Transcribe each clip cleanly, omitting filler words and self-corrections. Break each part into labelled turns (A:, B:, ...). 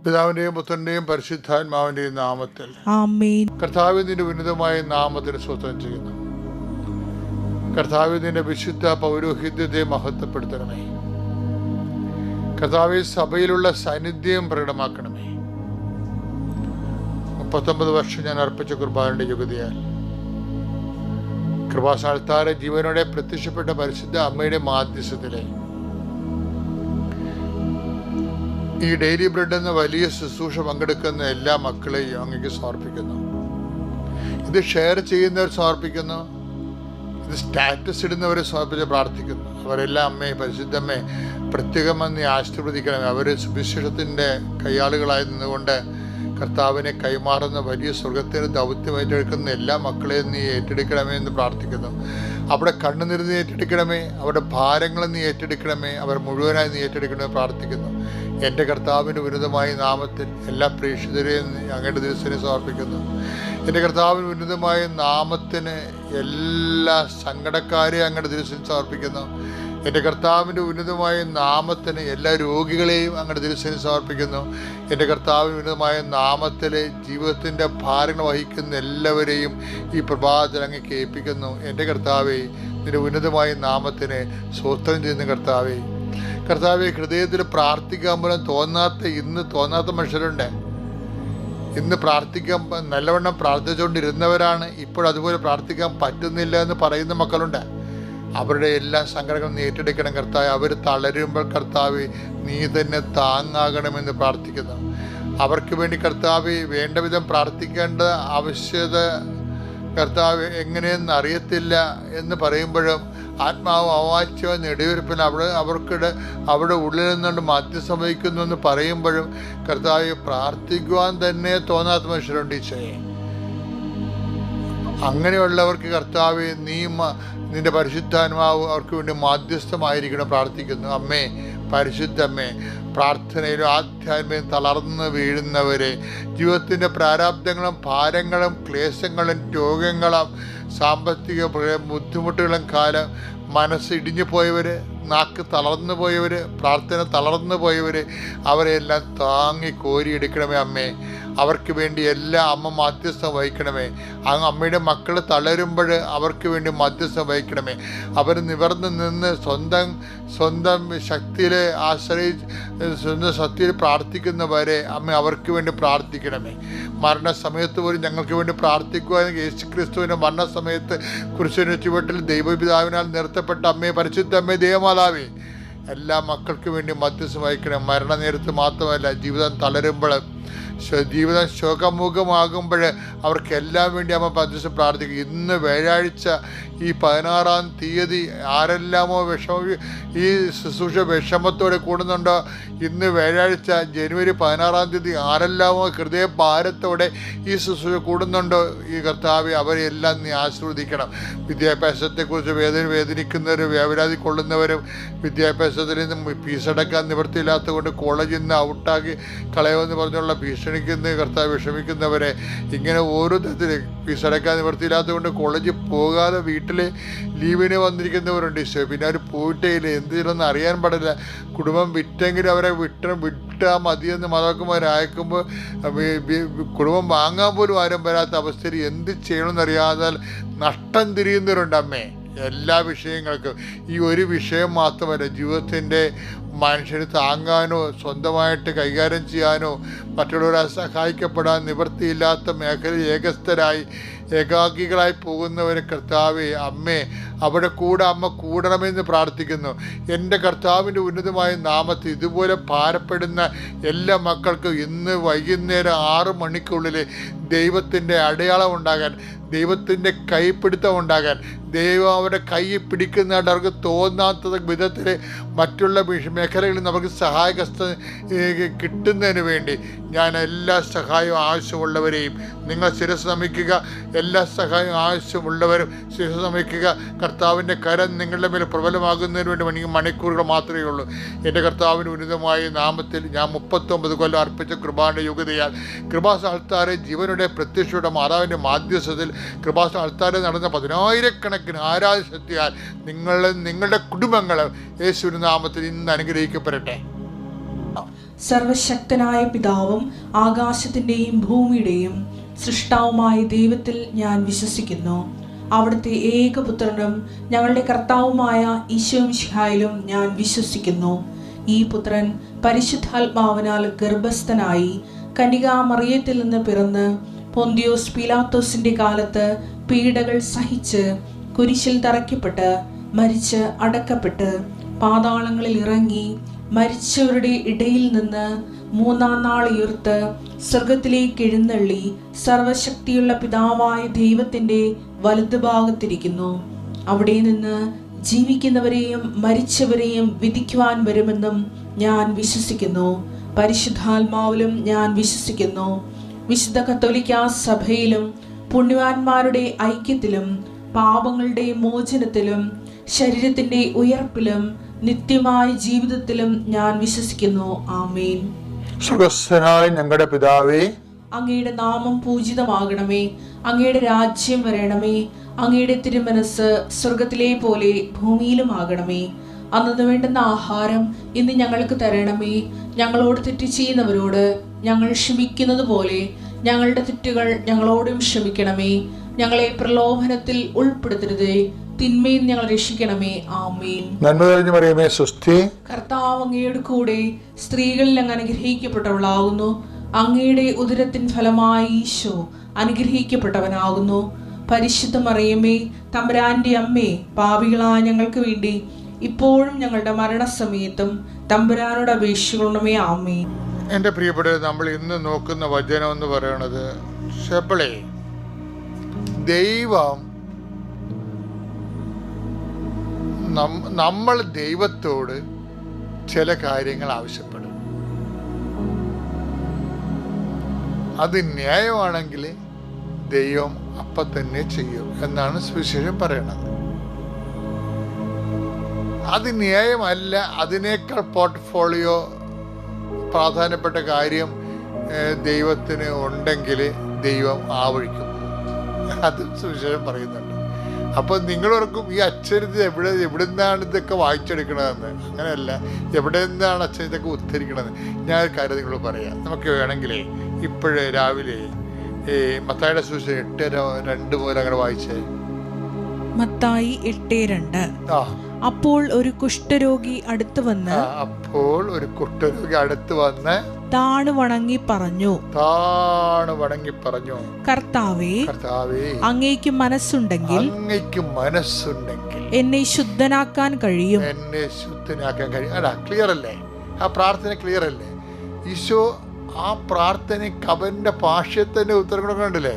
A: പിതാവിന്റെയും പുത്രന്റെയും പരിശുദ്ധാത്മാവിന്റെയും നാമത്തിൽ
B: ആമേൻ.
A: കർത്താവേ, നിന്റെ ഉന്നതമായ നാമത്തിന് സ്തോത്രം ചെയ്യുന്നു. കർത്താവേ, നിന്റെ വിശുദ്ധ പൗരോഹിത്യത്തെ മഹത്വപ്പെടുത്തണമേ. കർത്താവേ, സഭയിലുള്ള സാന്നിധ്യം പ്രകടമാക്കണമേ. 39 വർഷം ഞാൻ അർപ്പിച്ച കുർബാനയുടെ യോഗ്യതയാൽ കൃപാസ്ഥാനത്താരെ ജീവനോടെ പ്രത്യക്ഷപ്പെട്ട പരിശുദ്ധ അമ്മയുടെ മാധ്യസ്ഥത്തിലെ ഈ ഡെയിലി ബ്രെഡ് എന്ന വലിയ ശുശ്രൂഷ പങ്കെടുക്കുന്ന എല്ലാ മക്കളെയും അങ്ങേക്ക് സമർപ്പിക്കുന്നു. ഇത് ഷെയർ ചെയ്യുന്നവർ സമർപ്പിക്കുന്നു, ഇത് സ്റ്റാറ്റസ് ഇടുന്നവരെ സമർപ്പിച്ച് പ്രാർത്ഥിക്കുന്നു. അവരെല്ലാം അമ്മയെ, പരിശുദ്ധമ്മയെ പ്രത്യേകം നീ ആശീർവദിക്കണമേ. അവർ സുവിശേഷത്തിൻ്റെ കയ്യാളുകളായി നിന്നുകൊണ്ട് കർത്താവിനെ കൈമാറുന്ന വലിയ സ്വർഗത്തിന് ദൗത്യം ഏറ്റെടുക്കുന്ന എല്ലാ മക്കളെയും നീ ഏറ്റെടുക്കണമേ എന്ന് പ്രാർത്ഥിക്കുന്നു. അവിടെ കണ്ണുനീർ നീ ഏറ്റെടുക്കണമേ, അവരുടെ ഭാരങ്ങൾ നീ ഏറ്റെടുക്കണമേ, അവർ മുഴുവനായി നീ ഏറ്റെടുക്കണമേ പ്രാർത്ഥിക്കുന്നു. എൻ്റെ കർത്താവിൻ്റെ ഉന്നതമായ നാമത്തിൽ എല്ലാ പ്രേക്ഷിതരെയും അങ്ങയുടെ ദിവസത്തിനെ സമർപ്പിക്കുന്നു. എൻ്റെ കർത്താവിൻ്റെ ഉന്നതമായ നാമത്തിന് എല്ലാ സങ്കടക്കാരെയും അങ്ങയുടെ ദിവസത്തിൽ സമർപ്പിക്കുന്നു. എൻ്റെ കർത്താവിൻ്റെ ഉന്നതമായ നാമത്തിന് എല്ലാ രോഗികളെയും അങ്ങയുടെ ദിവസത്തിൽ സമർപ്പിക്കുന്നു. എൻ്റെ കർത്താവിൻ്റെ ഉന്നതമായ നാമത്തിലെ ജീവിതത്തിൻ്റെ ഭാരങ്ങൾ വഹിക്കുന്ന എല്ലാവരെയും ഈ പ്രഭാതത്തിൽ അങ്ങ് കേൾപ്പിക്കുന്നു. എൻ്റെ കർത്താവേ, നിൻ്റെ ഉന്നതമായ നാമത്തിന് സ്വസ്ഥം ചെയ്യുന്ന കർത്താവേ, കർത്താവെ, ഹൃദയത്തിൽ പ്രാർത്ഥിക്കാൻ പോലും തോന്നാത്ത മനുഷ്യരുണ്ട്. ഇന്ന് പ്രാർത്ഥിക്കാൻ നല്ലവണ്ണം പ്രാർത്ഥിച്ചുകൊണ്ടിരുന്നവരാണ്, ഇപ്പോൾ അതുപോലെ പ്രാർത്ഥിക്കാൻ പറ്റുന്നില്ല എന്ന് പറയുന്ന മക്കളുണ്ട്. അവരുടെ എല്ലാ സങ്കടങ്ങളും നീ ഏറ്റെടുക്കണം കർത്താവെ. അവർ തളരുമ്പോൾ കർത്താവെ, നീ തന്നെ താങ്ങാകണമെന്ന് പ്രാർത്ഥിക്കുന്നു. അവർക്ക് വേണ്ടി കർത്താവെ വേണ്ട വിധം പ്രാർത്ഥിക്കേണ്ട ആവശ്യത കർത്താവ് എങ്ങനെയെന്ന് അറിയത്തില്ല എന്ന് പറയുമ്പോഴും ആത്മാവ് അവാച്യവും നെടുവീർപ്പിൽ അവിടെ ഉള്ളിൽ നിന്നുകൊണ്ട് മധ്യസ്ഥം വഹിക്കുന്നു എന്ന് പറയുമ്പോഴും കർത്താവ് പ്രാർത്ഥിക്കുവാൻ തന്നെ തോന്നാത്ത മനുഷ്യരുണ്ട്. ഈശോയെ, അങ്ങനെയുള്ളവർക്ക് കർത്താവ് നിന്റെ പരിശുദ്ധാത്മാവ് അവർക്ക് വേണ്ടി മാധ്യസ്ഥമായിരിക്കണം പ്രാർത്ഥിക്കുന്നു. അമ്മേ, പരിശുദ്ധമ്മേ, പ്രാർത്ഥനയിലും ആധ്യാത്മികം തളർന്ന് വീഴുന്നവരെ, ജീവിതത്തിൻ്റെ പ്രാരാബ്ദങ്ങളും ഭാരങ്ങളും ക്ലേശങ്ങളും രോഗങ്ങളും സാമ്പത്തിക ബുദ്ധിമുട്ടുകളും കാലം മനസ്സ് ഇടിഞ്ഞു പോയവർ, നാക്ക് തളർന്നു പോയവർ, പ്രാർത്ഥന തളർന്നു പോയവർ, അവരെല്ലാം താങ്ങി കോരിയെടുക്കണമേ അമ്മേ. അവർക്ക് വേണ്ടി എല്ലാ അമ്മ മധ്യസ്ഥം വഹിക്കണമേ. അങ്ങ് അമ്മയുടെ മക്കൾ തളരുമ്പോൾ അവർക്ക് വേണ്ടി മധ്യസ്ഥം വഹിക്കണമേ. അവർ നിവർന്ന് നിന്ന് സ്വന്തം ശക്തിയിൽ സ്വന്തം ശക്തിയിൽ പ്രാർത്ഥിക്കുന്നവരെ അമ്മ അവർക്ക് വേണ്ടി പ്രാർത്ഥിക്കണമേ. മരണസമയത്ത് പോലും ഞങ്ങൾക്ക് വേണ്ടി പ്രാർത്ഥിക്കുവാൻ യേശുക്രിസ്തുവിൻ്റെ മരണസമയത്ത് കുരിശിന്റെ ചുവട്ടിൽ ദൈവപിതാവിനാൽ നിർത്തപ്പെട്ട അമ്മയെ, പരിശുദ്ധ അമ്മയെ, ദൈവമാതാവേ, എല്ലാ മക്കൾക്ക് വേണ്ടി മധ്യസ്ഥം വഹിക്കണം. മരണനേരത്ത് മാത്രമല്ല, ജീവിതം തളരുമ്പോൾ, ജീവിതം ശോകമുഖമാകുമ്പോൾ അവർക്കെല്ലാം വേണ്ടി അമ്മ മധ്യസ്ഥം പ്രാർത്ഥിക്കും. ഇന്ന് വ്യാഴാഴ്ച ഈ 16-ാം തീയതി ആരെല്ലാമോ ഈ ശുശ്രൂഷ വിഷമത്തോടെ കൂടുന്നുണ്ടോ, ഇന്ന് വ്യാഴാഴ്ച ജനുവരി 16-ാം തീയതി ആരെല്ലാമോ ഹൃദയഭാരത്തോടെ ഈ ശുശ്രൂഷ കൂടുന്നുണ്ടോ, ഈ കർത്താവെ അവരെല്ലാം നീ ആശീർവദിക്കണം. വിദ്യാഭ്യാസത്തെക്കുറിച്ച് വേദനിക്കുന്നവരും വ്യാപരാതി കൊള്ളുന്നവരും, വിദ്യാഭ്യാസത്തിൽ നിന്ന് ഫീസടക്കാൻ നിവൃത്തിയില്ലാത്തത് കൊണ്ട് കോളേജിൽ നിന്ന് ഔട്ടാക്കി കളയുമെന്ന് പറഞ്ഞുള്ള ഭീഷണിക്കുന്ന കർത്താവ് വിഷമിക്കുന്നവരെ, ഇങ്ങനെ ഓരോ തരത്തിൽ ഫീസടക്കാൻ നിവൃത്തിയില്ലാത്തത് കൊണ്ട് കോളേജിൽ പോകാതെ വീട്ടിൽ ലീവിന് വന്നിരിക്കുന്നവരുണ്ട്. പിന്നെ അവർ പോയിട്ടേ ഇല്ല, എന്ത് ചെയ്യണമെന്ന് അറിയാൻ പാടില്ല. കുടുംബം വിറ്റെങ്കിലും അവരെ വിട്ടാൽ മതിയെന്ന് മാതാക്കന്മാരയക്കുമ്പോൾ കുടുംബം വാങ്ങാൻ പോലും ആരും വരാത്ത അവസ്ഥയിൽ എന്ത് ചെയ്യണമെന്നറിയാതെ നഷ്ടം തിരിയുന്നവരുണ്ട് അമ്മേ. എല്ലാ വിഷയങ്ങൾക്കും ഈ ഒരു വിഷയം മാത്രമല്ല, ജീവിതത്തിൻ്റെ മനുഷ്യന് താങ്ങാനോ സ്വന്തമായിട്ട് കൈകാര്യം ചെയ്യാനോ മറ്റുള്ളവരെ സഹായിക്കപ്പെടാൻ നിവൃത്തിയില്ലാത്ത മേഖലയിൽ ഏകാക്കികളായി പോകുന്നവരെ കർത്താവെ അമ്മേ, അവിടെ അമ്മ കൂടണമെന്ന് പ്രാർത്ഥിക്കുന്നു. എൻ്റെ കർത്താവിൻ്റെ ഉന്നതമായ നാമത്തിൽ ഇതുപോലെ ഭാരപ്പെടുന്ന എല്ലാ മക്കൾക്കും ഇന്ന് വൈകുന്നേരം 6 മണിക്കുള്ളിൽ ദൈവത്തിൻ്റെ അടയാളം ഉണ്ടാകാൻ, ദൈവത്തിൻ്റെ കൈപ്പിടുത്തം ഉണ്ടാകാൻ, ദൈവം അവരുടെ കൈ പിടിക്കുന്നതായിട്ട് അവർക്ക് തോന്നാത്ത വിധത്തിൽ മറ്റുള്ള മേഖലകളിൽ നമുക്ക് സഹായഹസ്തം കിട്ടുന്നതിന് വേണ്ടി ഞാൻ എല്ലാ സഹായവും ആവശ്യമുള്ളവരെയും നിങ്ങൾ ശിരസ് നമിക്കുക. എല്ലാ സഹായവും ആവശ്യമുള്ളവരും ശിരസ് നമിക്കുക. കർത്താവിൻ്റെ കരം നിങ്ങളുടെ മേൽ പ്രബലമാകുന്നതിന് വേണ്ടി മണിക്കൂറുകൾ മാത്രമേ ഉള്ളൂ. എൻ്റെ കർത്താവിൻ്റെ ഉന്നതമായ നാമത്തിൽ ഞാൻ 39 കൊല്ലം അർപ്പിച്ച കൃപാന്റെ യോഗ്യതയാൽ കൃപാസ്ഥാനത്താരെ ജീവനുടെ പ്രത്യക്ഷയുടെ മാതാവിൻ്റെ മാധ്യസ്ഥത്തിൽ കൃപാസ്ഥാനത്താരെ നടന്ന 10,000-കണക്കിന് ആരാധനശക്തിയാൽ നിങ്ങളുടെ കുടുംബങ്ങൾ യേശുവിൻ്റെ നാമത്തിൽ ഇന്ന് അനുഗ്രഹിക്കപ്പെടട്ടെ.
B: സർവശക്തനായ പിതാവും ആകാശത്തിൻ്റെയും ഭൂമിയുടെയും സൃഷ്ടാവുമായ ദൈവത്തിൽ ഞാൻ വിശ്വസിക്കുന്നു. അവിടുത്തെ ഏകപുത്രനും ഞങ്ങളുടെ കർത്താവുമായ ഈശോമിശിഹായിലും ഞാൻ വിശ്വസിക്കുന്നു. ഈ പുത്രൻ പരിശുദ്ധാത്മാവിനാൽ ഗർഭസ്ഥനായി കന്യകാമറിയത്തിൽ നിന്ന് പിറന്ന് പൊന്തിയോസ് പീലാത്തോസിന്റെ കാലത്ത് പീഡകൾ സഹിച്ച് കുരിശിൽ തറയ്ക്കപ്പെട്ട് മരിച്ച് അടക്കപ്പെട്ട് പാതാളങ്ങളിൽ ഇറങ്ങി മരിച്ചവരുടെ ഇടയിൽ നിന്ന് മൂന്നാം നാൾ ഉയർത്ത് സ്വർഗത്തിലേക്ക് എഴുന്നള്ളി സർവശക്തിയുള്ള പിതാവായ ദൈവത്തിന്റെ വലതുഭാഗത്തിരിക്കുന്നു. അവിടെ നിന്ന് ജീവിക്കുന്നവരെയും മരിച്ചവരെയും വിധിക്കുവാൻ വരുമെന്നും ഞാൻ വിശ്വസിക്കുന്നു. പരിശുദ്ധാത്മാവിലും ഞാൻ വിശ്വസിക്കുന്നു. വിശുദ്ധ കത്തോലിക്കാ സഭയിലും പുണ്യവാന്മാരുടെ ഐക്യത്തിലും പാപങ്ങളുടെ മോചനത്തിലും ശരീരത്തിന്റെ ഉയർപ്പിലും നിത്യമായ ജീവിതത്തിലും ഞാൻ വിശ്വസിക്കുന്നു. ആമേൻ.
A: സ്വർഗ്ഗസ്ഥനായ ഞങ്ങളുടെ പിതാവേ,
B: അങ്ങയുടെ നാമം പൂജിതമാകണമേ. അങ്ങയുടെ രാജ്യം വരണമേ. അങ്ങയുടെ തിരുമനസ് സ്വർഗത്തിലെ പോലെ ഭൂമിയിലും ആകണമേ. അന്നു വേണ്ടുന്ന ആഹാരം ഇന്ന് ഞങ്ങൾക്ക് തരണമേ. ഞങ്ങളോട് തെറ്റ് ചെയ്യുന്നവരോട് ഞങ്ങൾ ക്ഷമിക്കുന്നത് പോലെ ഞങ്ങളുടെ തെറ്റുകൾ ഞങ്ങളോടും ക്ഷമിക്കണമേ. ഞങ്ങളെ പ്രലോഭനത്തിൽ ഉൾപ്പെടുത്തരുതേ, തിന്മയിൽ ഞങ്ങൾ രക്ഷിക്കണമേ. ആമേൻ.
A: നന്മ നിറഞ്ഞ മറിയമേ, സ്വസ്തി.
B: കർത്താവ് അങ്ങയുടെ കൂടെ സ്ത്രീകളിൽ അങ്ങ് അനുഗ്രഹിക്കപ്പെട്ടവളാകുന്നു. അങ്ങയുടെ ഉദരത്തിൻ ഫലമായി ഈശോ അനുഗ്രഹിക്കപ്പെട്ടവനാകുന്നു. പരിശുദ്ധ മറിയമേ, തമ്പുരാന്റെ അമ്മേ, പാപികളായ ഞങ്ങൾക്ക് വേണ്ടി ഇപ്പോഴും ഞങ്ങളുടെ മരണസമയത്തും തമ്പുരാനോട് അപേക്ഷിക്കണമേ. ആമേൻ.
A: എൻ്റെ പ്രിയപ്പെട്ടവർ, നമ്മൾ ഇന്ന് നോക്കുന്ന വചനം എന്ന് പറയുന്നത്, ഷെബളെ, ദൈവം നമ്മൾ ദൈവത്തോട് ചില കാര്യങ്ങൾ ആവശ്യപ്പെടും. അത് ന്യായമാണെങ്കിൽ ദൈവം അപ്പം തന്നെ ചെയ്യും എന്നാണ് സുവിശേഷം പറയണത്. അത് ന്യായമല്ല, അതിനേക്കാൾ പോർട്ട്ഫോളിയോ പ്രാധാന്യപ്പെട്ട കാര്യം ദൈവത്തിന് ഉണ്ടെങ്കിൽ ദൈവം ആവഴിക്കും. അത് സുവിശേഷം പറയുന്നുണ്ട്. അപ്പോൾ നിങ്ങളോർക്കും ഈ അച്ഛനിത് എവിടെ നിന്നാണ് ഇതൊക്കെ വായിച്ചെടുക്കണതെന്ന്. അങ്ങനെയല്ല, എവിടെ നിന്നാണ് അച്ഛൻ ഇതൊക്കെ ഉദ്ധരിക്കണത്. ഞാൻ ഒരു കാര്യം നിങ്ങളോട് പറയാം. നമുക്ക് വേണമെങ്കിലേ ഇപ്പോഴേ രാവിലെ മത്തായിയുടെ സുവിശേഷം 8:2 മുതൽ അങ്ങനെ വായിച്ചേ.
B: മത്തായി 8:2. അപ്പോൾ ഒരു കുഷ്ഠരോഗി അടുത്ത് വന്ന് താണു വണങ്ങി പറഞ്ഞു, കർത്താവേ, അങ്ങേക്ക് മനസ്സുണ്ടെങ്കിൽ എന്നെ ശുദ്ധനാക്കാൻ കഴിയും.
A: അല്ല, ക്ലിയർ അല്ലേ? ആ പ്രാർത്ഥന ക്ലിയർ അല്ലേ? ഈശോ ആ പ്രാർത്ഥനയ്ക്ക് അവന്റെ ഭാഷ്യത്തിന്റെ ഉത്തരം കണ്ടില്ലേ?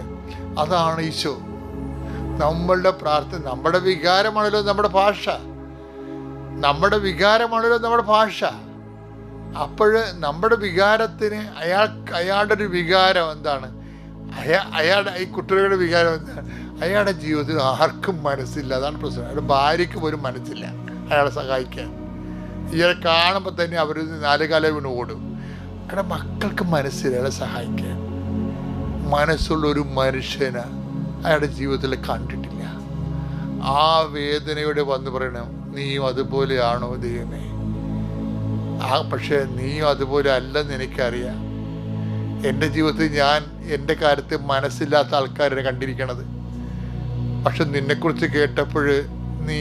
A: അതാണ് ഈശോ. നമ്മളുടെ പ്രാർത്ഥന, നമ്മുടെ വികാരമാണല്ലോ നമ്മുടെ ഭാഷ. അപ്പോഴ് നമ്മുടെ വികാരത്തിന് അയാളുടെ ഒരു വികാരം എന്താണ്? അയാളുടെ ഈ കുട്ടികളുടെ വികാരം എന്താണ്? അയാളുടെ ജീവിതത്തിൽ ആർക്കും മനസ്സില്ല. അതാണ് പ്രശ്നം. അയാളുടെ ഭാര്യയ്ക്ക് പോലും മനസ്സില്ല അയാളെ സഹായിക്കാൻ. ഇയാളെ കാണുമ്പോൾ തന്നെ അവർ 4 കാലം വീണ് ഓടും. അയാളുടെ മക്കൾക്ക് മനസ്സില്ല അയാളെ സഹായിക്കാൻ. മനസ്സുള്ളൊരു മനുഷ്യനെ അയാളുടെ ജീവിതത്തിൽ കണ്ടിട്ടില്ല. ആ വേദനയോടെ വന്ന് പറയണം, നീയും അതുപോലെയാണോ ദൈവമേ? പക്ഷേ നീയും അതുപോലെ അല്ലെന്ന് എനിക്കറിയാം. എൻ്റെ ജീവിതത്തിൽ ഞാൻ എൻ്റെ കാര്യത്തിൽ മനസ്സില്ലാത്ത ആൾക്കാരെ കണ്ടിരിക്കണത്. പക്ഷെ നിന്നെക്കുറിച്ച് കേട്ടപ്പോൾ നീ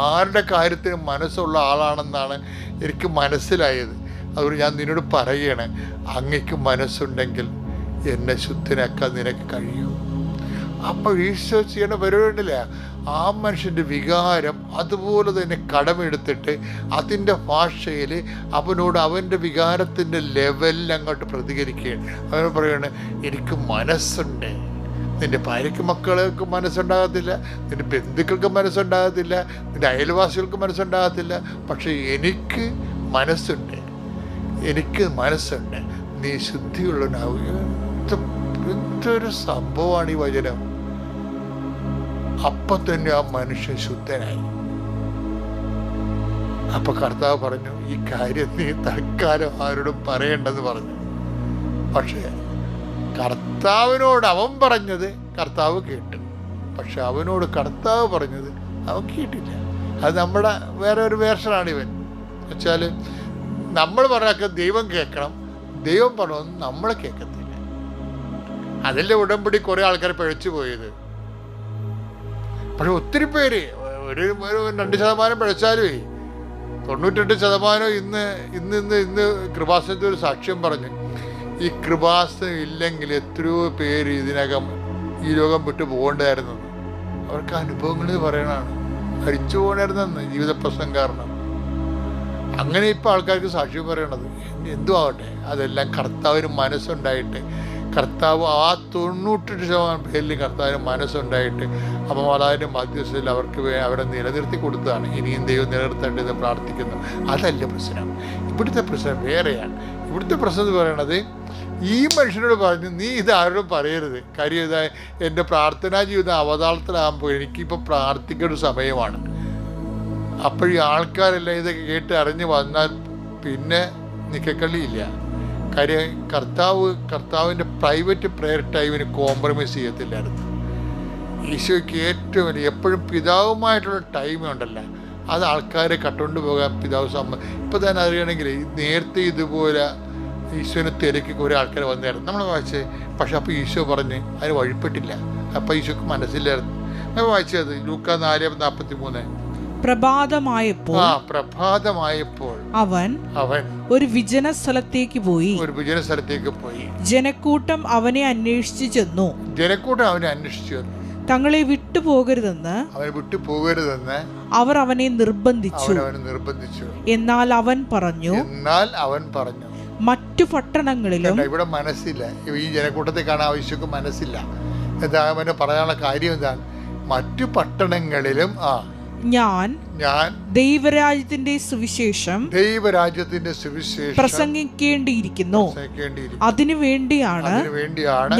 A: ആരുടെ കാര്യത്തിന് മനസ്സുള്ള ആളാണെന്നാണ് എനിക്ക് മനസ്സിലായത്. അതുകൊണ്ട് ഞാൻ നിന്നോട് പറയുകയാണ്, അങ്ങയ്ക്ക് മനസ്സുണ്ടെങ്കിൽ എന്നെ ശുദ്ധനാക്കാൻ നിനക്ക് കഴിയും. അപ്പോൾ ഈശോ ചെയ്യേണ്ട പരിപാടിയില്ല. ആ മനുഷ്യൻ്റെ വികാരം അതുപോലെ തന്നെ കടമെടുത്തിട്ട് അതിൻ്റെ ഭാഷയിൽ അവനോട് അവൻ്റെ വികാരത്തിൻ്റെ ലെവലിൽ അങ്ങോട്ട് പ്രതികരിക്കുകയാണ്. അവൻ പറയുകയാണ്, എനിക്ക് മനസ്സുണ്ട്. നിൻ്റെ ഭാര്യയ്ക്ക് മക്കൾക്ക് മനസ്സുണ്ടാകത്തില്ല, നിൻ്റെ ബന്ധുക്കൾക്ക് മനസ്സുണ്ടാകത്തില്ല, നിൻ്റെ അയൽവാസികൾക്ക് മനസ്സുണ്ടാകത്തില്ല. പക്ഷേ എനിക്ക് മനസ്സുണ്ട്. നീ ശുദ്ധിയുള്ളവനാവുക. എന്തൊരു സംഭവമാണ് ഈ വചനം. അപ്പം തന്നെ ആ മനുഷ്യൻ ശുദ്ധനായി. അപ്പൊ കർത്താവ് പറഞ്ഞു, ഈ കാര്യം നീ തൽക്കാലം ആരോടും പറയേണ്ടെന്ന് പറഞ്ഞു. പക്ഷെ കർത്താവിനോട് അവൻ പറഞ്ഞത് കർത്താവ് കേട്ടു. പക്ഷെ അവനോട് കർത്താവ് പറഞ്ഞത് അവൻ കേട്ടില്ല. അത് നമ്മുടെ വേറെ ഒരു വേർഷനാണ് ഇവൻ. വെച്ചാൽ നമ്മൾ പറഞ്ഞാൽ ദൈവം കേൾക്കണം, ദൈവം പറഞ്ഞൊന്നും നമ്മൾ കേൾക്കത്തില്ല. അതിൻ്റെ ഉടമ്പടി കുറേ ആൾക്കാർ പിഴച്ചു പോയത്. പക്ഷെ ഒത്തിരി പേര് ഒരു 2% പിഴച്ചാലുമേ 98% ഇന്ന് കൃപാസനത്തിൽ ഒരു സാക്ഷ്യം പറഞ്ഞു. ഈ കൃപാസനം ഇല്ലെങ്കിൽ എത്രയോ പേര് ഇതിനകം ഈ ലോകം വിട്ടു പോകേണ്ടതായിരുന്നു. അവർക്ക് അനുഭവങ്ങൾ പറയണതാണ്, മരിച്ചു പോകണമായിരുന്നെന്ന് ജീവിത പ്രശ്നം കാരണം. അങ്ങനെ ഇപ്പോൾ ആൾക്കാർക്ക് സാക്ഷ്യം പറയണത് എന്തു ആവട്ടെ, അതെല്ലാം കർത്താവിന് മനസ്സുണ്ടായിട്ട്, കർത്താവ് ആ 98% പേരിൽ കർത്താവിന് മനസ്സുണ്ടായിട്ട് അപ്പം മാതാവിൻ്റെ മധ്യസ്ഥയിൽ അവരെ നിലനിർത്തി കൊടുത്തതാണ്. ഇനിയും ദൈവം നിലനിർത്തേണ്ടത് പ്രാർത്ഥിക്കുന്നു. അതല്ല പ്രശ്നം. ഇവിടുത്തെ പ്രശ്നം വേറെയാണ്. ഇവിടുത്തെ പ്രശ്നം എന്ന് പറയണത്, ഈ മനുഷ്യനോട് പറഞ്ഞു നീ ഇത് ആരോടും പറയരുത്, കാര്യം ഇതാ എൻ്റെ പ്രാർത്ഥനാ ജീവിതം അവതാളത്തിലാകുമ്പോൾ എനിക്കിപ്പോൾ പ്രാർത്ഥിക്കേണ്ട സമയമാണ്. അപ്പോഴീ ആൾക്കാരെല്ലാം ഇതൊക്കെ കേട്ട് അറിഞ്ഞ് വന്നാൽ പിന്നെ നിക്കക്കളിയില്ല. കാര്യം കർത്താവിൻ്റെ പ്രൈവറ്റ് പ്രെയർ ടൈമിന് കോംപ്രമൈസ് ചെയ്യത്തില്ലായിരുന്നു. ഈശോയ്ക്ക് ഏറ്റവും വലിയ എപ്പോഴും പിതാവുമായിട്ടുള്ള ടൈമുണ്ടല്ലോ, അത് ആൾക്കാരെ കട്ടുകൊണ്ട് പോകാൻ പിതാവ് ഇപ്പം തന്നെ അറിയണമെങ്കിൽ നേരത്തെ ഇതുപോലെ ഈശോനെ തിരക്കി കുറേ ആൾക്കാർ വന്നായിരുന്നു നമ്മൾ വായിച്ചത്. പക്ഷെ അപ്പോൾ ഈശോ പറഞ്ഞ് അതിന് വഴിപ്പെട്ടില്ല. അപ്പം ഈശോക്ക് മനസ്സിലായിരുന്നു. നമ്മൾ വായിച്ചത് ലൂക്കാ 4:43.
B: പ്രഭാതമായപ്പോൾ അവൻ ഒരു വിജന സ്ഥലത്തേക്ക് പോയി. ജനക്കൂട്ടം അവനെ അന്വേഷിച്ചു ചെന്നു. തങ്ങളെ വിട്ടുപോകരുതെന്ന് അവർ അവനെ നിർബന്ധിച്ചു. എന്നാൽ അവൻ പറഞ്ഞു മറ്റു പട്ടണങ്ങളിലും.
A: ഇവിടെ മനസ്സില്ല, ഈ ജനക്കൂട്ടത്തെ കാണാൻ ആവശ്യമൊക്കെ മനസ്സില്ല. എന്താ അവന് പറയാനുള്ള കാര്യം എന്താണ്? മറ്റു പട്ടണങ്ങളിലും ഞാൻ ദൈവരാജ്യത്തിന്റെ സുവിശേഷം പ്രസംഗിക്കേണ്ടിയിരിക്കുന്നു. അതിനു വേണ്ടിയാണ്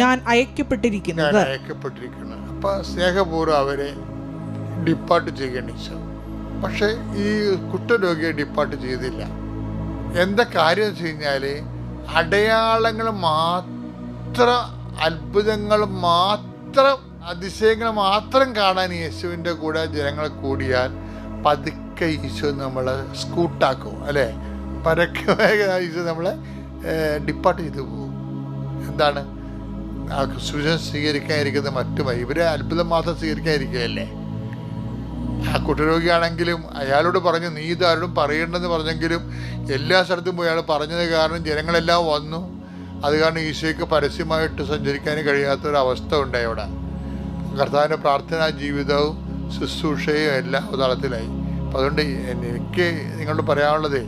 A: ഞാൻ അയക്കപ്പെട്ടിരിക്കുന്നത്. അപ്പൊ സ്നേഹപൂർവ്വം അവരെ ഡിപ്പാർട്ട് ചെയ്യേണ്ടി. പക്ഷെ ഈ കുഷ്ഠരോഗിയെ ഡിപ്പാർട്ട് ചെയ്തില്ല. എന്താ കാര്യം വെച്ച് കഴിഞ്ഞാല് അടയാളങ്ങൾ മാത്രം, അത്ഭുതങ്ങൾ മാത്രം, അതിശയങ്ങൾ മാത്രം കാണാൻ യേശുവിൻ്റെ കൂടെ ജനങ്ങൾ കൂടിയാൽ പതുക്കെ ഈശോ നമ്മളെ സ്കൂട്ടാക്കും, അല്ലേ? പരക്കെ ഈശോ നമ്മളെ ഡിപ്പാർട്ട് ചെയ്തു പോകും. എന്താണ് ആ സുവിശേഷം സ്വീകരിക്കാതിരിക്കുന്ന മറ്റുമായി ഇവരെ അത്ഭുതം മാത്രം സ്വീകരിക്കാതിരിക്കുകയല്ലേ? ആ കുഷ്ഠരോഗിയാണെങ്കിലും അയാളോട് പറഞ്ഞു നീ ഇതാരോടും പറയണ്ടെന്ന് പറഞ്ഞെങ്കിലും എല്ലാ സ്ഥലത്തും പോയി അയാൾ പറഞ്ഞത് കാരണം ജനങ്ങളെല്ലാം വന്നു. അത് കാരണം ഈശോയ്ക്ക് പരസ്യമായിട്ട് സഞ്ചരിക്കാൻ കഴിയാത്തൊരവസ്ഥ ഉണ്ടായി അവിടെ. കർത്താവിൻ്റെ പ്രാർത്ഥനാ ജീവിതവും ശുശ്രൂഷയും എല്ലാം അവതാളത്തിലായി. അപ്പം അതുകൊണ്ട് എനിക്ക് നിങ്ങളോട് പറയാനുള്ളത്,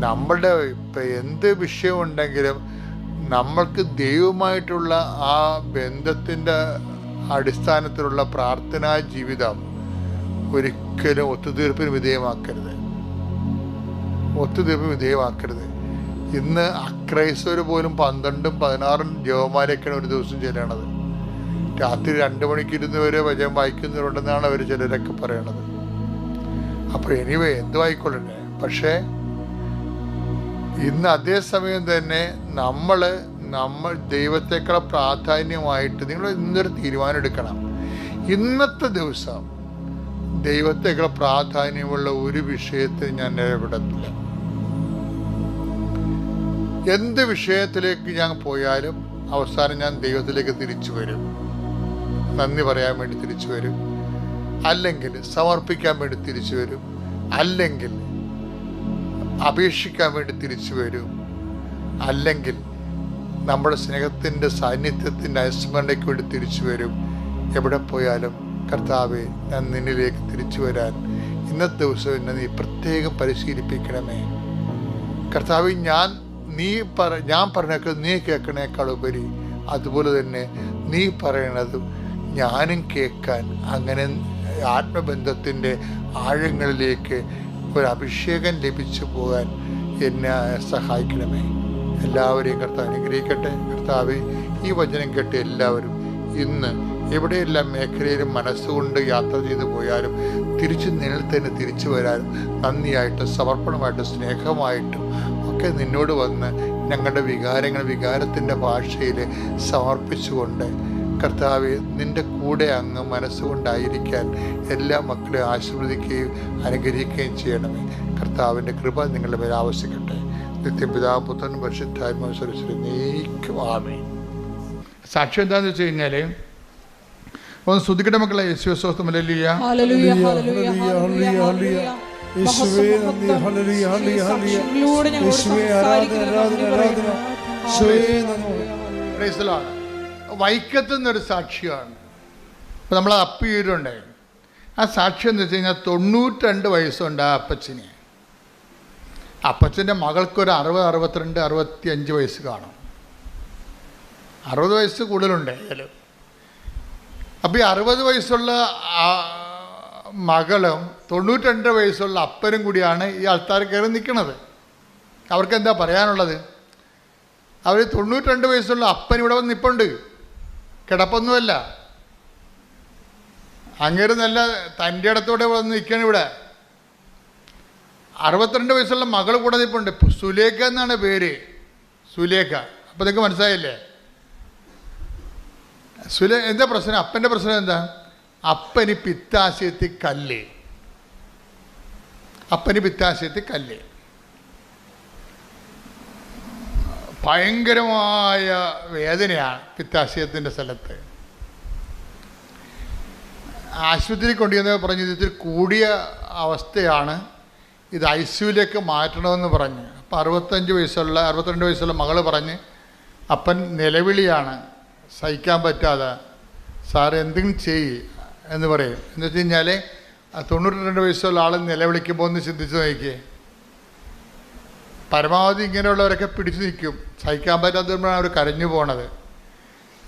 A: നമ്മളുടെ ഇപ്പം എന്ത് വിഷയമുണ്ടെങ്കിലും നമ്മൾക്ക് ദൈവമായിട്ടുള്ള ആ ബന്ധത്തിൻ്റെ അടിസ്ഥാനത്തിലുള്ള പ്രാർത്ഥനാ ജീവിതം ഒരിക്കലും ഒത്തുതീർപ്പിന് വിധേയമാക്കരുത്. ഇന്ന് അക്രൈസ്തവർ പോലും 12-16 ജപമാലയൊക്കെയാണ് ഒരു ദിവസം ചെല്ലണത്. രാത്രി 2 മണിക്ക് ഇരുന്നവരെ വചനം വായിക്കുന്നവരുണ്ടെന്നാണ് അവർ ചിലരൊക്കെ പറയണത്. അപ്പോൾ എനിവേ എന്ത് വായിക്കൊള്ളണ്ടേ. പക്ഷേ ഇന്ന് അതേസമയം തന്നെ നമ്മൾ ദൈവത്തെക്കാൾ പ്രാധാന്യമായിട്ട് നിങ്ങൾ ഇന്നൊരു തീരുമാനം എടുക്കണം. ഇന്നത്തെ ദിവസം ദൈവത്തെക്കാൾ പ്രാധാന്യമുള്ള ഒരു വിഷയത്തിൽ ഞാൻ ഇടപെടത്തില്ല. എന്ത് വിഷയത്തിലേക്ക് ഞാൻ പോയാലും അവസാനം ഞാൻ ദൈവത്തിലേക്ക് തിരിച്ചു വരും. നന്ദി പറയാൻ വേണ്ടി തിരിച്ചു വരും, അല്ലെങ്കിൽ സമർപ്പിക്കാൻ വേണ്ടി തിരിച്ചു വരും, അല്ലെങ്കിൽ അപേക്ഷിക്കാൻ വേണ്ടി തിരിച്ചു വരും, അല്ലെങ്കിൽ നമ്മുടെ സ്നേഹത്തിൻ്റെ സാന്നിധ്യത്തിൻ്റെ അനുസ്മരണയ്ക്ക് വേണ്ടി തിരിച്ചു വരും. എവിടെ പോയാലും കർത്താവെ ഞാൻ നിന്നിലേക്ക് തിരിച്ചു വരാൻ ഇന്നത്തെ ദിവസം എന്നെ നീ പ്രത്യേകം പരിശീലിപ്പിക്കണമേ. കർത്താവെ ഞാൻ പറഞ്ഞേക്ക നീ കേൾക്കണേക്കാൾ ഉപരി അതുപോലെ തന്നെ നീ പറയണതും ഞാനും കേൾക്കാൻ, അങ്ങനെ ആത്മബന്ധത്തിൻ്റെ ആഴങ്ങളിലേക്ക് ഒരു അഭിഷേകം ലഭിച്ചു പോകാൻ എന്നെ സഹായിക്കണമേ. എല്ലാവരെയും കർത്താവ് അനുഗ്രഹിക്കട്ടെ. കർത്താവെ ഈ വചനം കേട്ട് എല്ലാവരും ഇന്ന് എവിടെയെല്ലാം മേഖലയിലും മനസ്സുകൊണ്ട് യാത്ര ചെയ്തു പോയാലും തിരിച്ച് നിന്നിൽ തന്നെ തിരിച്ചു വരാനും നന്ദിയായിട്ടും സമർപ്പണമായിട്ടും സ്നേഹമായിട്ടും ഒക്കെ നിന്നോട് വന്ന് ഞങ്ങളുടെ വികാരത്തിൻ്റെ ഭാഷയിൽ സമർപ്പിച്ചുകൊണ്ട് കർത്താവെ നിൻ്റെ കൂടെ അങ്ങ് മനസ്സുകൊണ്ടായിരിക്കാൻ എല്ലാ മക്കളെ ആശീർവദിക്കുകയും അനുഗ്രഹിക്കുകയും ചെയ്യണമേ. കർത്താവിൻ്റെ കൃപ നിങ്ങളുടെ മേൽ ആവശ്യിക്കട്ടെ. നിത്യം പിതാവ് പുത്രനും പരിശുദ്ധാത്മാവും സർവ്വസ്വരും നീക്കും. ആമേൻ. സാക്ഷ്യം എന്താണെന്ന് വെച്ച് കഴിഞ്ഞാൽ, ഒന്ന് സ്തുതിക്കട്ടെ മക്കളെ. യേശുസ്തോത്രം. ഹല്ലേലൂയ.
B: ഹല്ലേലൂയ. ഹല്ലേലൂയ. ഹല്ലേലൂയ.
C: യേശുവേ നന്ദി. ഹല്ലേലൂയ. ഹല്ലേലൂയ. ഹല്ലേലൂയ. യേശുവേ ആരാധന ആരാധന ആരാധന. യേശുവേ നന്ദി.
A: Praise the Lord. വൈക്കത്തുനിന്നൊരു സാക്ഷിയാണ്. അപ്പോൾ നമ്മൾ അപ്പീരുണ്ടായിരുന്നു. ആ സാക്ഷ്യം എന്ന് വെച്ച് കഴിഞ്ഞാൽ 92 വയസ്സുണ്ട് ആ അപ്പച്ചന്. അപ്പച്ചൻ്റെ മകൾക്കൊരു 60, 62, 65 വയസ്സ് കാണും. 60 വയസ്സ് കൂടുതലുണ്ട് ഏതായാലും. അപ്പോൾ ഈ 60 വയസ്സുള്ള മകളും 92 വയസ്സുള്ള അപ്പനും കൂടിയാണ് ഈ ആൾക്കാർ കയറി നിൽക്കുന്നത്. അവർക്ക് എന്താ പറയാനുള്ളത്? അവർ 92 വയസ്സുള്ള അപ്പൻ ഇവിടെ വന്ന് നിൽപ്പുണ്ട്, കിടപ്പൊന്നുമല്ല. അങ്ങേര് നല്ല തൻ്റെ ഇടത്തോടെ വന്ന് നിൽക്കണം ഇവിടെ. 62 വയസ്സുള്ള മകൾ കൂടെ നിൽപ്പുണ്ട്. സുലേഖ എന്നാണ് പേര്, സുലേഖ. അപ്പോൾ നിങ്ങൾക്ക് മനസ്സിലായില്ലേ എന്താ പ്രശ്നം? അപ്പൻ്റെ പ്രശ്നം എന്താ? അപ്പന് പിത്താശയത്തിൽ കല്ല്. അപ്പന് പിത്താശയത്തിൽ കല്ല്, ഭയങ്കരമായ വേദനയാണ് പിത്താശയത്തിൻ്റെ സ്ഥലത്ത്. ആശുപത്രി കൊണ്ടുവന്ന് പറഞ്ഞു ഇതിൽ കൂടിയ അവസ്ഥയാണ്, ഇത് ICUവിലേക്ക് മാറ്റണമെന്ന് പറഞ്ഞ്. അപ്പോൾ 62 വയസ്സുള്ള മകൾ പറഞ്ഞ് അപ്പൻ നിലവിളിയാണ്, സഹിക്കാൻ പറ്റാതെ. സാറ് എന്തെങ്കിലും ചെയ്യ് എന്ന് പറയും. എന്ന് വെച്ച് കഴിഞ്ഞാൽ 92 വയസ്സുള്ള ആൾ നിലവിളിക്കുമ്പോൾ ഒന്ന് ചിന്തിച്ച് നോക്കിയേ. പരമാവധി ഇങ്ങനെയുള്ളവരൊക്കെ പിടിച്ചു നിൽക്കും, സഹിക്കാൻ പറ്റാത്തതുകൊണ്ടാണ് അവർ കരഞ്ഞു പോണത്.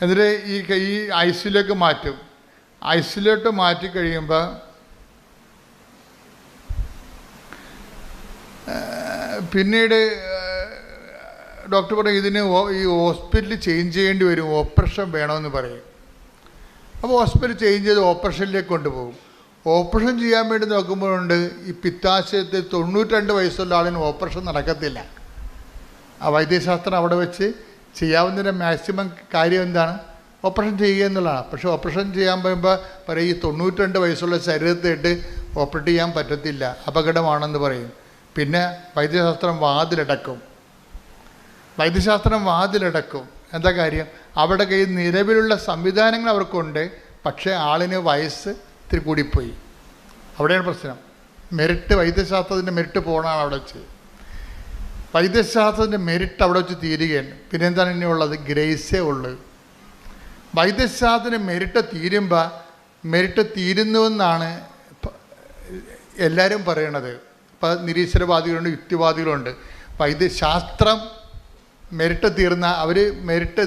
A: എന്നിട്ട് ഈ ICUവിലേക്ക് മാറ്റും. ICUവിലോട്ട് മാറ്റി കഴിയുമ്പോൾ പിന്നീട് ഡോക്ടർ പറയും ഇതിന് ഈ ഹോസ്പിറ്റൽ ചേഞ്ച് ചെയ്യേണ്ടി വരും, ഓപ്പറേഷൻ വേണമെന്ന് പറയും. അപ്പോൾ ഹോസ്പിറ്റൽ ചേഞ്ച് ചെയ്ത് ഓപ്പറേഷനിലേക്ക് കൊണ്ടുപോകും. ഓപ്പറേഷൻ ചെയ്യാൻ വേണ്ടി നോക്കുമ്പോഴുണ്ട് ഈ പിത്താശയത്തിൽ 92 വയസ്സുള്ള ആളിന് ഓപ്പറേഷൻ നടക്കത്തില്ല. ആ വൈദ്യശാസ്ത്രം അവിടെ വെച്ച് ചെയ്യാവുന്നതിൻ്റെ മാക്സിമം കാര്യം എന്താണ്? ഓപ്പറേഷൻ ചെയ്യുക എന്നുള്ളതാണ്. പക്ഷേ ഓപ്പറേഷൻ ചെയ്യാൻ പറയുമ്പോൾ പറയും ഈ 92 വയസ്സുള്ള ശരീരത്തിട്ട് ഓപ്പറേറ്റ് ചെയ്യാൻ പറ്റത്തില്ല, അപകടമാണെന്ന് പറയും. പിന്നെ വൈദ്യശാസ്ത്രം വാതിലടക്കും. എന്താ കാര്യം? അവിടെ കയ്യിൽ നിലവിലുള്ള സംവിധാനങ്ങൾ അവർക്കുണ്ട്, പക്ഷേ ആളിന് വയസ്സ് ഇത്തിരി കൂടിപ്പോയി. അവിടെയാണ് പ്രശ്നം. മെറിറ്റ്, വൈദ്യശാസ്ത്രത്തിൻ്റെ മെറിറ്റ് പോകണമാണ് അവിടെ വെച്ച്. വൈദ്യശാസ്ത്രത്തിൻ്റെ മെറിറ്റ് അവിടെ വെച്ച് തീരുകയാണ്. പിന്നെ എന്താണ് ഇനി ഉള്ളത്? ഗ്രേസേ ഉള്ളൂ. വൈദ്യശാസ്ത്രത്തിന് മെറിറ്റ് തീരുന്നുവെന്നാണ് എല്ലാവരും പറയണത്. ഇപ്പം നിരീശ്വരവാദികളുണ്ട്, യുക്തിവാദികളുണ്ട്. വൈദ്യശാസ്ത്രം മെറിറ്റ്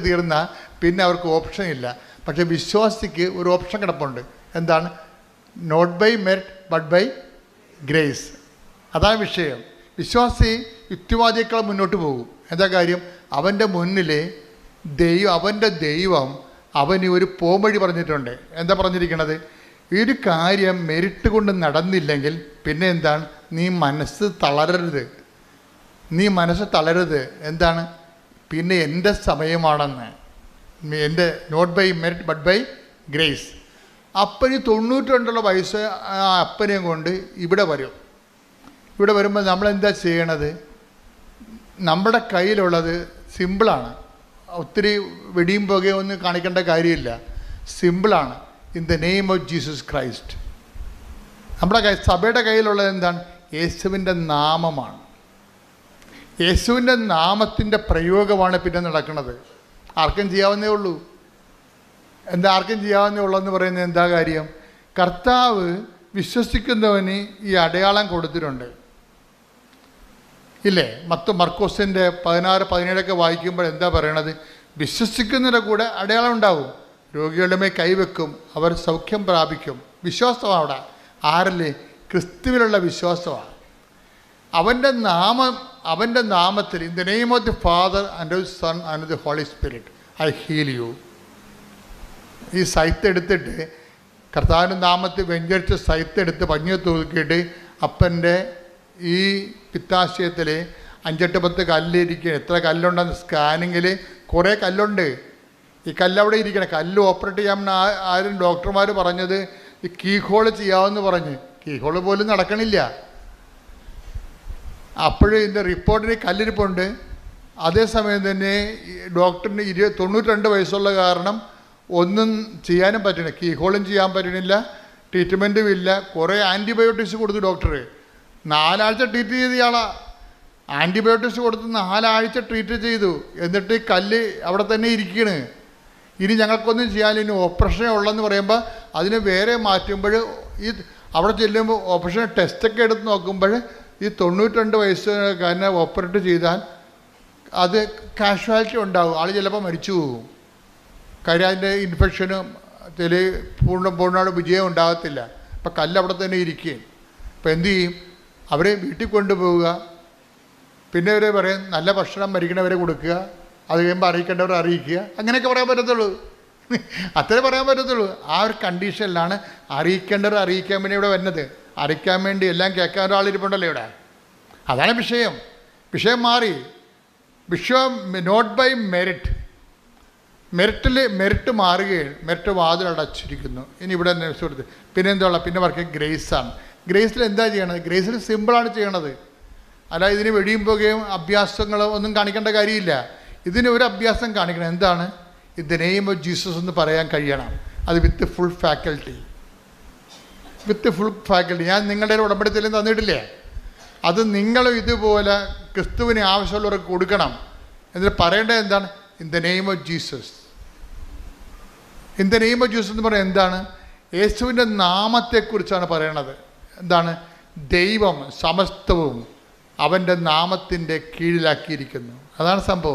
A: തീർന്ന പിന്നെ അവർക്ക് ഓപ്ഷൻ ഇല്ല. പക്ഷേ വിശ്വാസിക്ക് ഒരു ഓപ്ഷൻ കിടപ്പുണ്ട്. എന്താണ്? Not by merit but by grace. അതാണ് വിഷയം. വിശ്വാസി യുക്തിവാദിയേക്കാൾ മുന്നോട്ട് പോകും. എന്താ കാര്യം? അവൻ്റെ മുന്നിൽ അവൻ്റെ ദൈവം അവന് ഒരു പോംവഴി പറഞ്ഞിട്ടുണ്ട്. എന്താ പറഞ്ഞിരിക്കണത്? ഈ ഒരു കാര്യം മെറിറ്റ് കൊണ്ട് നടന്നില്ലെങ്കിൽ പിന്നെ എന്താണ്? നീ മനസ്സ് തളരരുത്. എന്താണ്? പിന്നെ എൻ്റെ സമയമാണെന്ന്. എൻ്റെ not by merit but by grace. അപ്പന് 92 വയസ്സ് ആ അപ്പനെയും കൊണ്ട് ഇവിടെ വരുമ്പോൾ നമ്മളെന്താ ചെയ്യണത്? നമ്മുടെ കയ്യിലുള്ളത് സിമ്പിളാണ്. ഒത്തിരി വെടിയും പുകയൊന്നും കാണിക്കേണ്ട കാര്യമില്ല. സിമ്പിളാണ്. In the name of Jesus Christ. നമ്മുടെ സഭയുടെ കയ്യിലുള്ളത് എന്താണ്? യേശുവിൻ്റെ നാമമാണ്. യേശുവിൻ്റെ നാമത്തിൻ്റെ പ്രയോഗമാണ് പിന്നെ നടക്കുന്നത്. ആർക്കും ചെയ്യാവുന്നേ ഉള്ളൂ. എന്ന് പറയുന്നത് എന്താ കാര്യം? കർത്താവ് വിശ്വസിക്കുന്നവന് ഈ അടയാളം കൊടുത്തിട്ടുണ്ട് ഇല്ലേ? മർക്കോസിൻ്റെ 16, 17 വായിക്കുമ്പോൾ എന്താ പറയണത്? വിശ്വസിക്കുന്നതിൻ്റെ കൂടെ അടയാളം ഉണ്ടാവും. രോഗികളുടെ മേൽ കൈവെക്കും, അവർ സൗഖ്യം പ്രാപിക്കും. വിശ്വാസമാണ് അവിടെ. ആരല്ലേ? ക്രിസ്തുവിലുള്ള വിശ്വാസമാണ്. അവൻ്റെ നാമത്തിൽ in the name of the father and of son and the holy spirit I heal you. ഈ സൈത്തെടുത്തിട്ട് കർത്താവിൻ്റെ നാമത്തിൽ വെഞ്ചരിച്ച് സൈത്തെടുത്ത് പഞ്ഞി തൂക്കിയിട്ട് അപ്പൻ്റെ ഈ പിത്താശയത്തിൽ 5-8 കല്ലിരിക്കുക. എത്ര കല്ലുണ്ടെന്ന് സ്കാനിങ്ങിൽ കുറേ കല്ലുണ്ട്. ഈ കല്ലവിടെ ഇരിക്കണം. കല്ല് ഓപ്പറേറ്റ് ചെയ്യാമെന്ന് ആരും ഡോക്ടർമാർ പറഞ്ഞത് ഈ കീ ഹോൾ ചെയ്യാമെന്ന് പറഞ്ഞ്. കീ ഹോൾ പോലും നടക്കണില്ല. അപ്പോഴും ഇതിൻ്റെ റിപ്പോർട്ടിന് കല്ലിരിപ്പുണ്ട്. അതേസമയം തന്നെ ഡോക്ടറിന് 92 വയസ്സുള്ള കാരണം ഒന്നും ചെയ്യാനും പറ്റണില്ല. കീഹോളും ചെയ്യാൻ പറ്റണില്ല, ട്രീറ്റ്മെൻറ്റും ഇല്ല. കുറേ ആൻറ്റിബയോട്ടിക്സ് കൊടുത്തു ഡോക്ടർ. 4 ആഴ്ച ട്രീറ്റ് ചെയ്ത ഇയാളാ. ആൻറ്റിബയോട്ടിക്സ് കൊടുത്ത് 4 ആഴ്ച ട്രീറ്റ് ചെയ്തു. എന്നിട്ട് കല്ല് അവിടെ തന്നെ ഇരിക്കുകയാണ്. ഇനി ഞങ്ങൾക്കൊന്നും ചെയ്യാനില്ല, ഇനി ഓപ്പറേഷൻ ഉള്ളതെന്ന് പറയുമ്പോൾ അതിന് വേറെ മാറ്റുമ്പോൾ ഈ അവിടെ ചെല്ലുമ്പോൾ ഓപ്പറേഷൻ ടെസ്റ്റൊക്കെ എടുത്ത് നോക്കുമ്പോൾ ഈ 92 വയസ്സുകാരനെ ഓപ്പറേറ്റ് ചെയ്താൽ അത് കാഷ്വാലിറ്റി ഉണ്ടാകും. ആൾ ചിലപ്പോൾ മരിച്ചു പോകും. കാര്യം അതിൻ്റെ ഇൻഫെക്ഷനും പൂർണ്ണമായിട്ട് വിജയം ഉണ്ടാകത്തില്ല. അപ്പം കല്ല് അവിടെ തന്നെ ഇരിക്കുകയും. അപ്പം എന്തു ചെയ്യും? അവരെ വീട്ടിൽ കൊണ്ടുപോവുക. പിന്നെ അവരെ പറയും നല്ല ഭക്ഷണം മരിക്കണവരെ കൊടുക്കുക, അത് കഴിയുമ്പോൾ അറിയിക്കേണ്ടവരെ അറിയിക്കുക. അങ്ങനെയൊക്കെ പറയാൻ പറ്റത്തുള്ളൂ. അത്രേ പറയാൻ പറ്റത്തുള്ളൂ. ആ ഒരു കണ്ടീഷനിലാണ് അറിയിക്കേണ്ടവർ അറിയിക്കാൻ വേണ്ടി ഇവിടെ വരുന്നത്. അറിയിക്കാൻ വേണ്ടി എല്ലാം കേൾക്കാൻ ഒരാളിരിപ്പുണ്ടല്ലോ ഇവിടെ. അതാണ് വിഷയം. വിഷയം മാറി. വിഷയം നോട്ട് ബൈ മെറിറ്റ്. മെറിറ്റ് മാറുകയാണ്. മെറിറ്റ് വാതിലടച്ചിരിക്കുന്നു. ഇനി ഇവിടെ സുഹൃത്ത് പിന്നെ എന്തുള്ള പിന്നെ വർക്ക് ഗ്രേസാണ്. ഗ്രേസിൽ എന്താ ചെയ്യണത്? ഗ്രേസിൽ സിമ്പിളാണ് ചെയ്യണത്. അല്ല ഇതിന് വെടിയും പോകുകയും അഭ്യാസങ്ങളോ ഒന്നും കാണിക്കേണ്ട കാര്യമില്ല. ഇതിന് ഒരു അഭ്യാസം കാണിക്കണം. എന്താണ്? In the name of Jesus എന്ന് പറയാൻ കഴിയണം. അത് വിത്ത് ഫുൾ ഫാക്കൽറ്റി. ഞാൻ നിങ്ങളുടെ ഉടമ്പടിത്തലും തന്നിട്ടില്ലേ? അത് നിങ്ങളും ഇതുപോലെ ക്രിസ്തുവിന് ആവശ്യമുള്ളവർക്ക് കൊടുക്കണം. എന്നിട്ട് പറയേണ്ടത് എന്താണ്? In the name of Jesus. In the name of Jesus എന്ന് പറയുന്നത് എന്താണ്? യേശുവിൻ്റെ നാമത്തെക്കുറിച്ചാണ് പറയണത്. എന്താണ്? ദൈവം സമസ്തവും അവൻ്റെ നാമത്തിൻ്റെ കീഴിലാക്കിയിരിക്കുന്നു. അതാണ് സംഭവം.